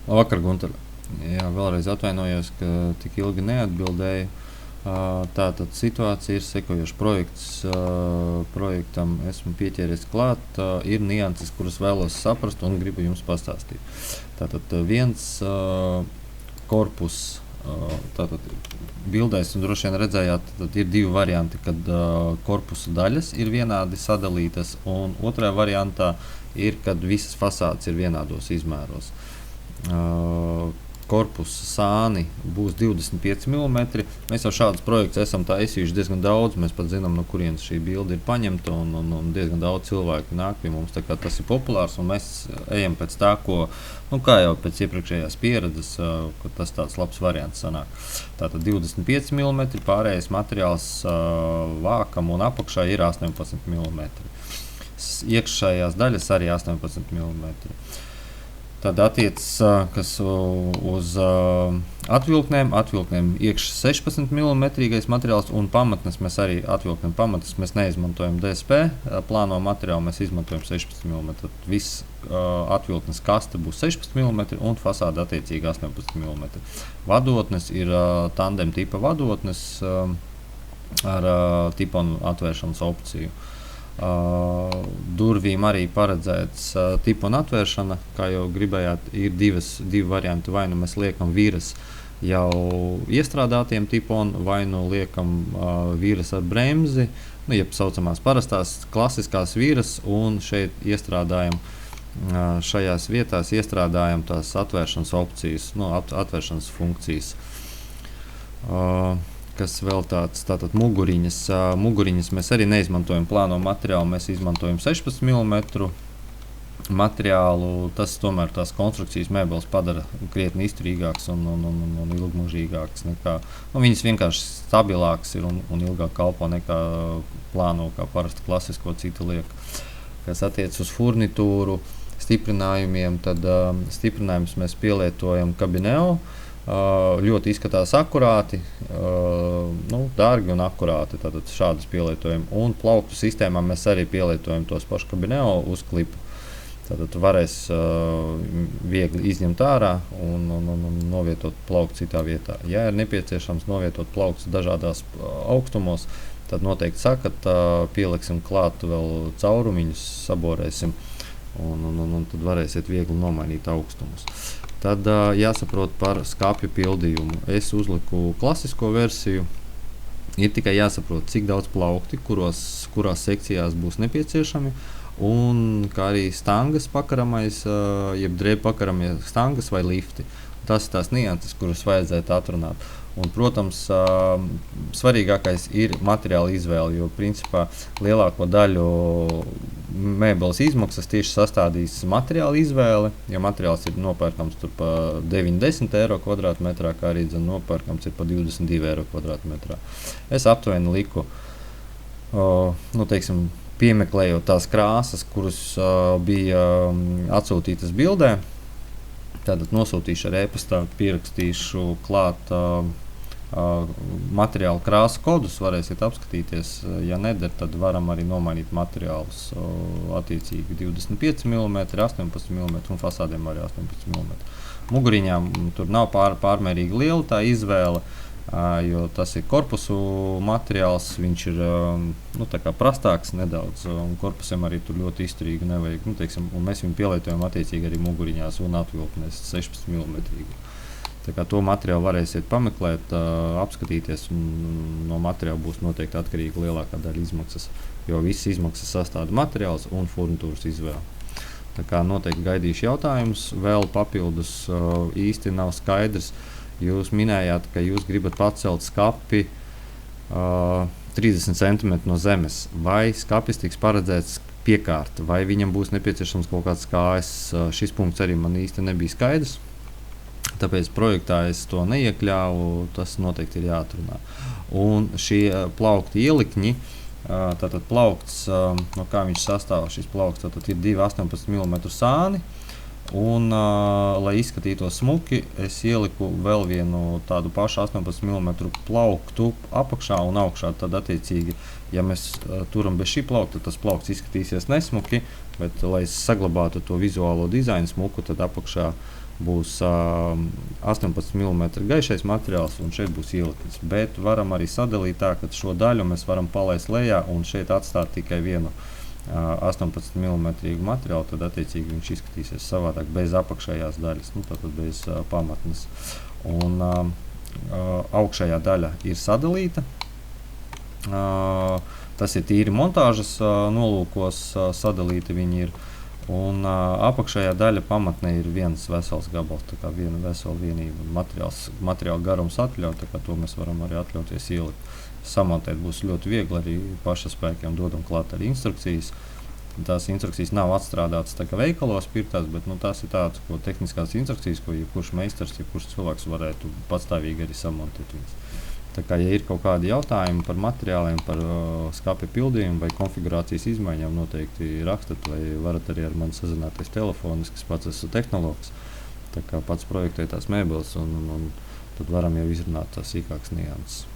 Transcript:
Labvakar, Gunter. Jā, vēlreiz atvainojos, ka tik ilgi neatbildēju. Tātad situācija ir sekojoša. Projektam esmu pieķēries klāt. Ir nianses, kuras vēlos saprast un gribu jums pastāstīt. Tātad viens korpus. Tātad bildēs un droši vien redzējāt, tad ir divi varianti, kad korpusu daļas ir vienādi sadalītas, un otrā variantā ir, kad visas fasādes ir vienādos izmēros. Korpusa sāni būs 25 mm. Mēs jau šādus projektus esam taisījuši diezgan daudz. Mēs pat zinām, no kurienes šī bilde ir paņemta, un diezgan daudz cilvēku nāk pie mums. Tā kā tas ir populārs, un mēs ejam pēc tā, ko, kā jau pēc iepriekšējās pieredzes, ka tas tāds labs variants sanāk. Tātad 25 mm, pārējais materiāls vākam un apakšā ir 18 mm. Iekšējās daļas arī 18 mm. Tad attiecas, kas uz atvilknēm iekšā 16 mm materiāls, un pamatnes mēs arī atvilknēm pamatnes. Mēs neizmantojam DSP plāno materiālu, mēs izmantojam 16 mm. Tad viss atvilknes kaste būs 16 mm un fasāde attiecīgi 18 mm. Vadotnes ir tandem tipa vadotnes ar tiponu atvēršanas opciju. Durvīm arī paredzēts tipona atvēršana, kā jau gribējāt, ir divi varianti. Vai nu mēs liekam vīras jau iestrādātiem tiponu, vai nu liekam vīras ar bremzi, jeb saucamās parastās klasiskās vīras, un šeit iestrādājam, šajās vietās iestrādājam tās atvēršanas opcijas, atvēršanas funkcijas. Kas vēl tāds, tātad muguriņas. Muguriņas mēs arī neizmantojam plāno materiālu, mēs izmantojam 16 mm materiālu. Tas tomēr tās konstrukcijas mēbeles padara krietni izturīgāks un ilgmužīgāks nekā. Viņas vienkārši stabilāks ir un ilgāk kalpo nekā plāno, kā parasti klasisko citu liek. Kas attiec uz furnitūru, stiprinājumiem, tad stiprinājumus mēs pielietojam Cabineo. Ļoti izskatās akurāti, dārgi un akurāti, tātad šādas pielietojam. Un plauktu sistēmā mēs arī pielietojam tos pašu Cabineo uz klipu. Tātad varēs viegli izņemt ārā un novietot plauktu citā vietā. Ja ir nepieciešams novietot plauktus dažādās augstumos, tad noteikti sakat, pieliksim klāt vēl caurumiņus, saborēsim un tad varēsiet viegli nomainīt augstumus. Tad jāsaprot par skapju pildījumu. Es uzliku klasisko versiju. Ir tikai jāsaprot, cik daudz plaukti, kurās sekcijās būs nepieciešami, un kā arī stangas pakaramais, jeb drēbu pakaramie stangas vai lifti. Tas ir tās nianses, kuras vajadzētu atrunāt. Un, protams, svarīgākais ir materiāla izvēle, jo principā lielāko daļu mēbeles izmaksas tieši sastādīs materiāla izvēle, jo materiāls ir nopērkams tur pa 9–10 eiro kvadrātmetrā, kā arī nopērkams ir pa 22 eiro kvadrātmetrā. Es aptuveni liku, piemeklējot tās krāsas, kuras bija atsūtītas bildē. Tātad nosūtīšu ar e-pastā, pierakstīšu klāt materiālu krāsu kodus, varēsiet apskatīties. Ja neder, tad varam arī nomainīt materiālus attiecīgi 25 mm, 18 mm un fasādēm arī 18 mm. Muguriņām tur nav pārmērīgi liela tā izvēle, jo tas ir korpusu materiāls, viņš ir tā kā prastāks nedaudz, un korpusiem arī tur ļoti izturīgi nevajag. Un mēs viņu pielietojam attiecīgi arī muguriņās un atvilknēs 16 mm. Tā kā to materiālu varēsiet pameklēt, apskatīties, un no materiāla būs noteikti atkarīga lielākā daļa izmaksas, jo visas izmaksas sastāda materiāls un furnitūras izvēle. Tā kā noteikti gaidīšu jautājumus, vēl papildus īsti nav skaidrs. Jūs minējāt, ka jūs gribat pacelt skapi 30 cm no zemes. Vai skapis tiks paredzēts piekārt, vai viņam būs nepieciešams kaut kāds kājas? Šis punkts arī man īsti nebija skaidrs. Tāpēc projektā es to neiekļāvu, tas noteikti ir jāatrunā. Un šie plaukti ielikņi, tātad plaukts, no kā viņš sastāv, šis plaukts, tātad ir 2 18 mm sāni, Un, lai izskatītos smuki, es ieliku vēl vienu tādu pašu 18 mm plauktu apakšā un augšā. Tad, attiecīgi, ja mēs turam bez šī plaukta, tad tas plaukts izskatīsies nesmuki, bet, lai saglabātu to vizuālo dizainu smuku, tad apakšā būs 18 mm gaišais materiāls, un šeit būs ielikts. Bet varam arī sadalīt tā, ka šo daļu mēs varam palaist lejā un šeit atstāt tikai vienu 18 mm materiālu, tad attiecīgi viņš izskatīsies savādāk bez apakšējās daļas, tātad bez pamatnes. Un augšējā daļa ir sadalīta. Tas ir tīri montāžas nolūkos sadalīti viņi ir. Un apakšējā daļa pamatne ir viens vesels gabals, tā kā viena vesela vienība. Materiāla garums atļauj, tā kā to mēs varam arī atļauties ielikt. Samontēt būs ļoti viegli, arī pašaspēkiem dodam klāt arī instrukcijas. Tās instrukcijas nav atstrādātas tā kā veikalos pirktās, bet tās ir tādas tehniskās instrukcijas, ko jebkurš meistars, jebkurš cilvēks varētu patstāvīgi arī samontēt viņas. Tā kā, ja ir kaut kādi jautājumi par materiāliem, par skapja pildījumu vai konfigurācijas izmaiņām, noteikti rakstat, vai varat arī ar mani sazināties telefoniski, es pats esmu tehnologs, tā kā pats projektēju tās mēbeles, un tad varam jau izrunāt tās sīkākas nianses.